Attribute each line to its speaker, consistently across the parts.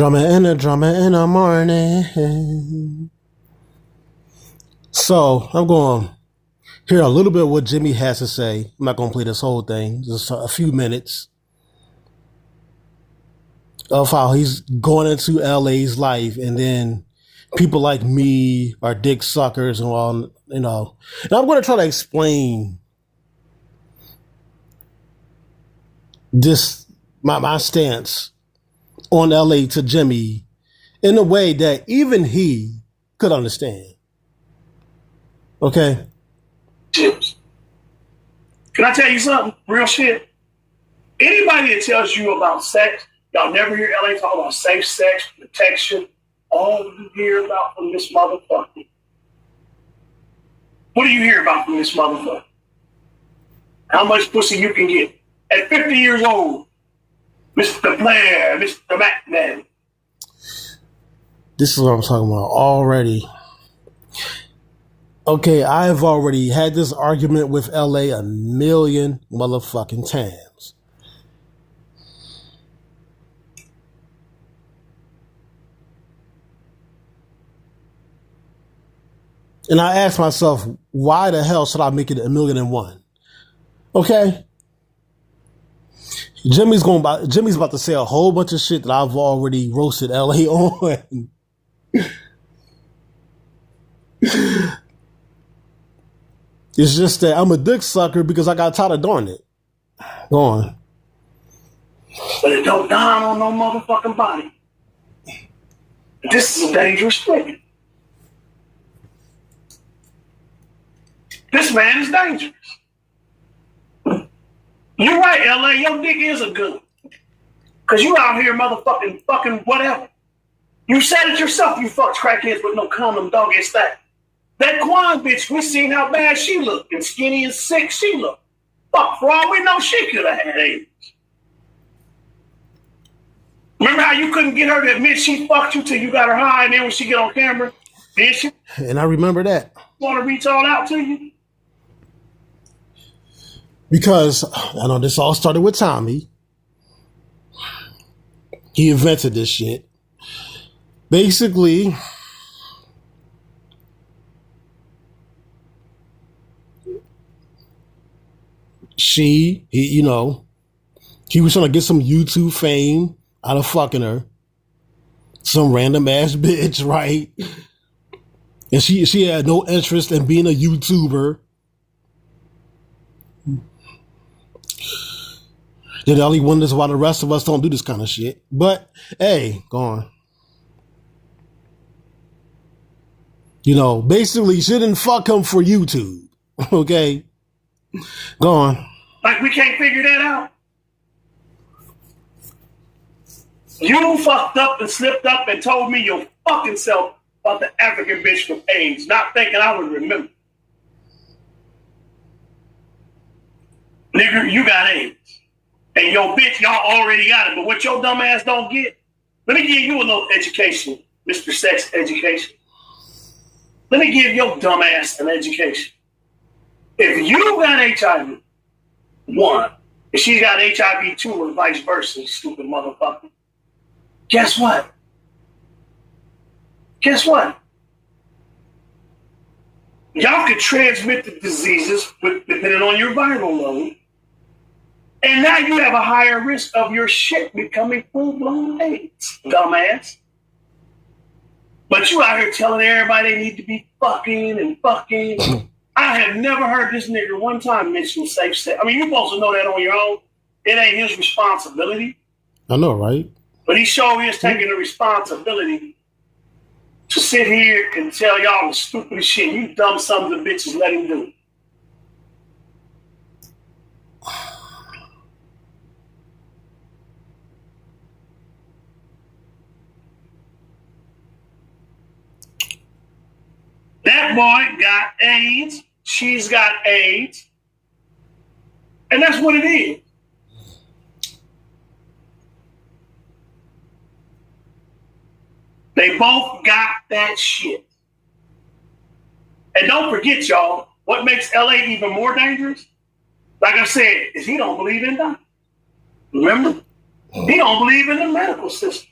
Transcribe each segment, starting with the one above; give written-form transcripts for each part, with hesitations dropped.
Speaker 1: Drama in the morning. So I'm going to hear a little bit of what Jimmy has to say. I'm not going to play this whole thing, just a few minutes of how he's going into LA's life, and then people like me are dick suckers and all, you know. And I'm going to try to explain this my stance on LA to Jimmy in a way that even he could understand. Okay?
Speaker 2: Chips. Can I tell you something? Real shit. Anybody that tells you about sex, y'all never hear LA talk about safe sex, protection. All you hear about from this motherfucker. What do you hear about from this motherfucker? How much pussy you can get. At 50 years old, Mr. Blair, Mr. McMahon.
Speaker 1: This is what I'm talking about already. Okay, I've already had this argument with LA a million motherfucking times. And I asked myself, why the hell should I make it 1,000,001? Okay? Jimmy's about to say a whole bunch of shit that I've already roasted LA on. It's just that I'm a dick sucker because I got tired of doing it. Go on.
Speaker 2: But it don't dawn on no motherfucking body. This is a dangerous thing. This man is dangerous. You're right, LA. Your dick is a gun. Because you out here motherfucking fucking whatever. You said it yourself, you fucked crackheads with no condom, dog ass that. That Quan bitch, we seen how bad she looked and skinny and sick she looked. Fuck, for all we know, she could have had AIDS. Remember how you couldn't get her to admit she fucked you till you got her high, and then when she get on camera, then she...
Speaker 1: And I remember that.
Speaker 2: Want to reach all out to you?
Speaker 1: Because I know this all started with Tommy. He invented this shit. Basically, he was trying to get some YouTube fame out of fucking her. Some random ass bitch, right? And she had no interest in being a YouTuber. Then all he wonders why the rest of us don't do this kind of shit. But, hey, go on. You know, basically, she didn't fuck him for YouTube. Okay? Go on.
Speaker 2: Like, we can't figure that out. You fucked up and slipped up and told me your fucking self about the African bitch from AIDS, not thinking I would remember. Nigga, you got AIDS. And your bitch, y'all already got it. But what your dumb ass don't get, let me give you a little education, Mr. Sex Education. Let me give your dumb ass an education. If you got HIV, one, if she got HIV two or vice versa, stupid motherfucker, guess what? Guess what? Y'all could transmit the diseases depending on your viral load. And now you have a higher risk of your shit becoming full-blown AIDS, dumbass. But you out here telling everybody they need to be fucking and fucking. I have never heard this nigga one time mention safe sex. I mean, you're supposed to know that on your own. It ain't his responsibility.
Speaker 1: I know, right?
Speaker 2: But he sure is taking the responsibility to sit here and tell y'all the stupidest shit. You dumb sons of bitches, let him do it. That boy got AIDS. She's got AIDS. And that's what it is. They both got that shit. And don't forget, y'all, what makes LA even more dangerous? Like I said, is he don't believe in doctors. Remember? He don't believe in the medical system.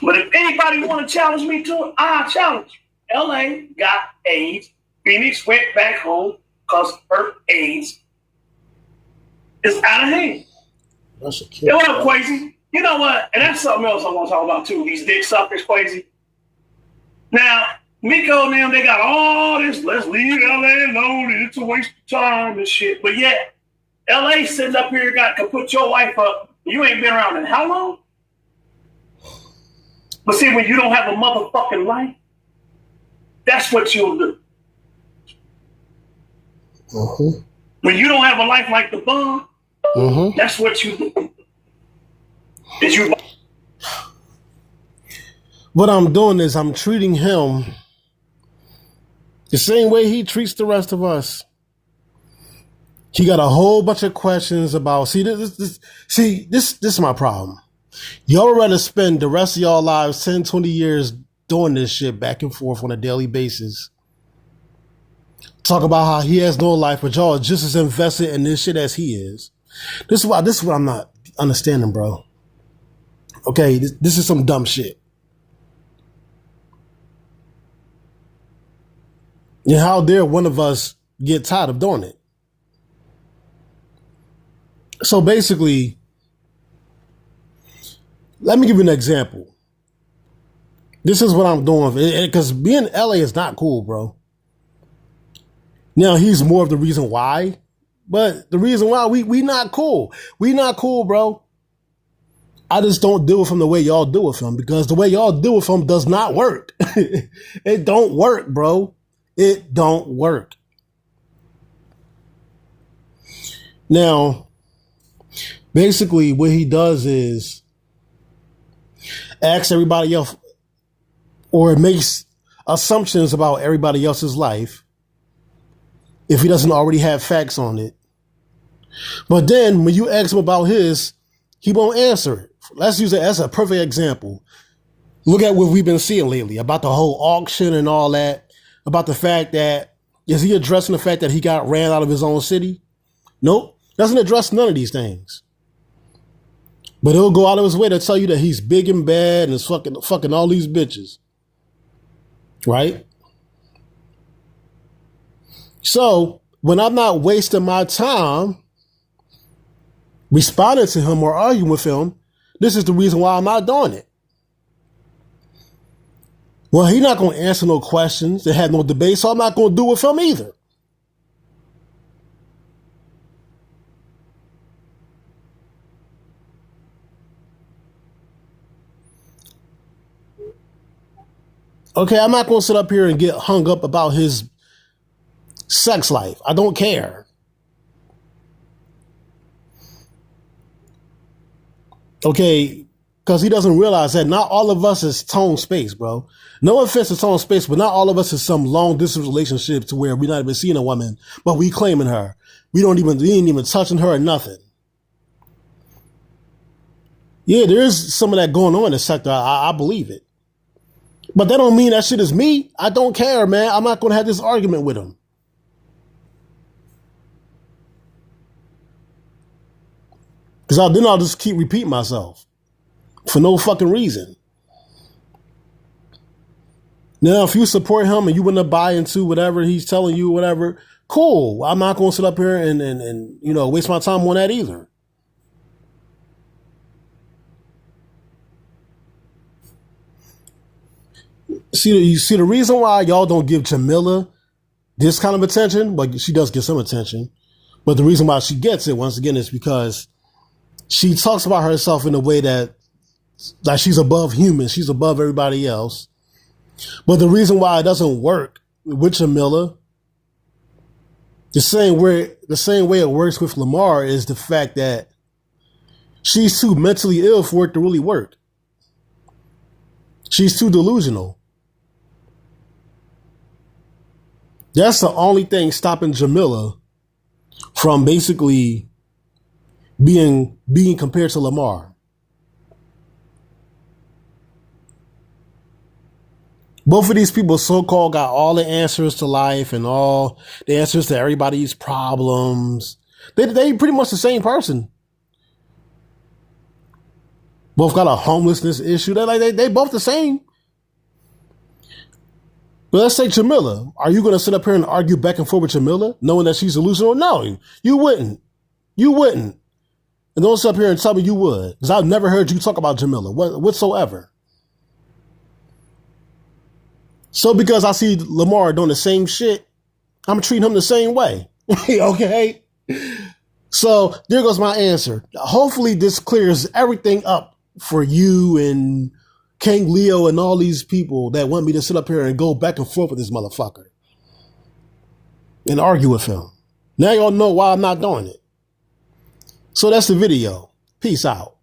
Speaker 2: But if anybody want to challenge me to it, I'll challenge you. LA got AIDS. Phoenix went back home because her AIDS is out of hand.
Speaker 1: That's a kid.
Speaker 2: You know what, Quasi? You know what? And that's something else I want to talk about too. These dick suckers, Quasi. Now, Miko and them, they got all this, let's leave LA alone, it's a waste of time and shit. But yet, LA sitting up here can put your wife up. You ain't been around in how long? But see, when you don't have a motherfucking life, that's what you'll do.
Speaker 1: Mm-hmm.
Speaker 2: When you don't have a life like the bum, that's what you do. Is you.
Speaker 1: What I'm doing is I'm treating him the same way he treats the rest of us. He got a whole bunch of questions about. This is my problem. Y'all rather spend the rest of y'all lives 10, 20 years doing this shit back and forth on a daily basis. Talk about how he has no life, but y'all are just as invested in this shit as he is. This is what I'm not understanding, bro. Okay, this is some dumb shit. And how dare one of us get tired of doing it? So basically, let me give you an example. This is what I'm doing. Because being in LA is not cool, bro. Now, he's more of the reason why. But the reason why, we not cool. We not cool, bro. I just don't deal with him the way y'all deal with him. Because the way y'all deal with him does not work. It don't work, bro. It don't work. Now, basically what he does is asks everybody else, or makes assumptions about everybody else's life if he doesn't already have facts on it. But then when you ask him about his, he won't answer it. Let's use it as a perfect example. Look at what we've been seeing lately about the whole auction and all that. About the fact that, is he addressing the fact that he got ran out of his own city? Nope. Doesn't address none of these things. But he'll go out of his way to tell you that he's big and bad and is fucking all these bitches. Right? So, when I'm not wasting my time responding to him or arguing with him, this is the reason why I'm not doing it. Well, he's not going to answer no questions. They had no debate, so I'm not going to do it with him either. Okay, I'm not going to sit up here and get hung up about his sex life. I don't care. Okay, because he doesn't realize that not all of us is tone space, bro. No offense to tone space, but not all of us is some long distance relationship to where we're not even seeing a woman, but we claiming her. We ain't even touching her or nothing. Yeah, there is some of that going on in the sector. I believe it. But that don't mean that shit is me. I don't care, man. I'm not going to have this argument with him. Because then I'll just keep repeating myself for no fucking reason. Now, if you support him and you want to buy into whatever he's telling you, whatever, cool. I'm not going to sit up here and waste my time on that either. See, the reason why y'all don't give Jamila this kind of attention, but she does get some attention, but the reason why she gets it, once again, is because she talks about herself in a way that she's above humans, she's above everybody else. But the reason why it doesn't work with Jamila, the same way it works with Lamar, is the fact that she's too mentally ill for it to really work. She's too delusional. That's the only thing stopping Jamila from basically being compared to Lamar. Both of these people so-called got all the answers to life and all the answers to everybody's problems. They pretty much the same person. Both got a homelessness issue. They both the same. But let's say Jamila. Are you going to sit up here and argue back and forth with Jamila, knowing that she's delusional? No, you wouldn't. You wouldn't. And don't sit up here and tell me you would, because I've never heard you talk about Jamila whatsoever. So because I see Lamar doing the same shit, I'm treating him the same way. Okay? So there goes my answer. Hopefully this clears everything up for you and King Leo and all these people that want me to sit up here and go back and forth with this motherfucker and argue with him. Now y'all know why I'm not doing it. So that's the video. Peace out.